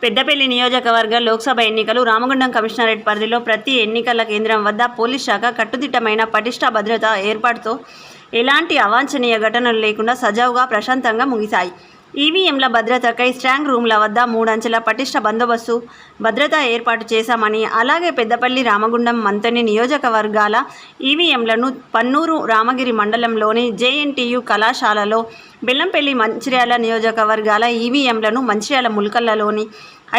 పెద్దపల్లి నియోజకవర్గ లోక్సభ ఎన్నికలు రామగుండం కమిషనరేట్ పరిధిలో ప్రతి ఎన్నికల కేంద్రం వద్ద పోలీస్ శాఖ కట్టుదిట్టమైన పటిష్ట భద్రత ఏర్పాటుతో ఎలాంటి అవాంఛనీయ ఘటనలు లేకుండా సజావుగా ప్రశాంతంగా ముగిశాయి. ఈవీఎంల భద్రతకై స్ట్రాంగ్ రూమ్ల వద్ద 3 అంచెల పటిష్ట బందోబస్తు భద్రత ఏర్పాటు చేశామని, అలాగే పెద్దపల్లి, రామగుండం, మంథని నియోజకవర్గాల ఈవీఎంలను పన్నూరు, రామగిరి మండలంలోని జేఎన్టీయూ కళాశాలలో, బెల్లంపల్లి, మంచిర్యాల నియోజకవర్గాల ఈవీఎంలను మంచిర్యాల ముల్కలలోని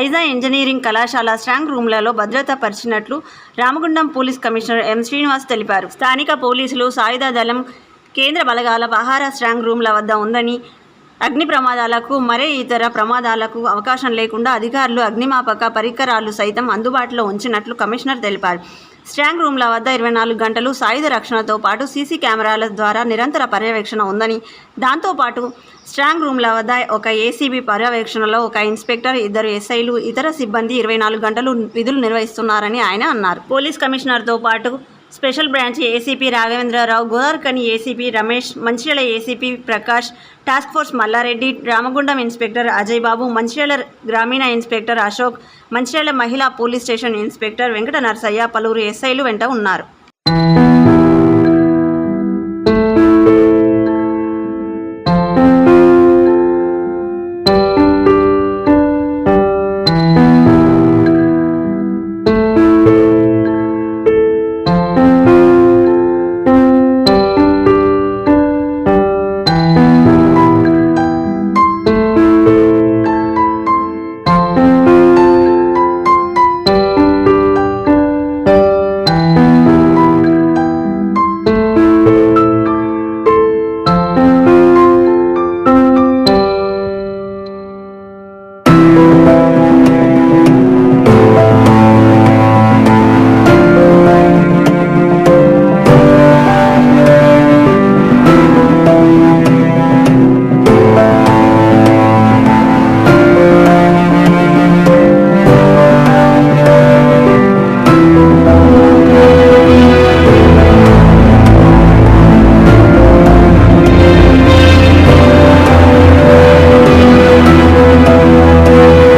ఐజా ఇంజనీరింగ్ కళాశాల స్ట్రాంగ్ రూమ్లలో భద్రతపరిచినట్లు Ramagundam police commissioner M. Srinivas తెలిపారు. స్థానిక పోలీసులు, సాయుధ దళం, కేంద్ర బలగాల పహార స్ట్రాంగ్ రూమ్ల వద్ద ఉందని, అగ్ని ప్రమాదాలకు, మరే ఇతర ప్రమాదాలకు అవకాశం లేకుండా అధికారులు అగ్నిమాపక పరికరాలు సైతం అందుబాటులో ఉంచినట్లు కమిషనర్ తెలిపారు. స్ట్రాంగ్ రూమ్ల వద్ద 24 గంటలు సాయుధ రక్షణతో పాటు సీసీ కెమెరాల ద్వారా నిరంతర పర్యవేక్షణ ఉందని, దాంతోపాటు స్ట్రాంగ్ రూమ్ల వద్ద ఒక ఏసీబీ పర్యవేక్షణలో ఒక ఇన్స్పెక్టర్, 2 ఎస్ఐలు, ఇతర సిబ్బంది 24 గంటలు విధులు నిర్వహిస్తున్నారని ఆయన అన్నారు. పోలీస్ కమిషనర్తో పాటు special branch ACP Raghavendra Rao, Godavarikhani ACP Ramesh, Mancherial ACP Prakash, task force Malla Reddy, Ramagundam inspector Ajay Babu, Mancherial గ్రామీణ ఇన్స్పెక్టర్ అశోక్, మంచిర్యాల మహిళా police station inspector Venkata Narasaiah, పలువురు ఎస్ఐలు వెంట ఉన్నారు.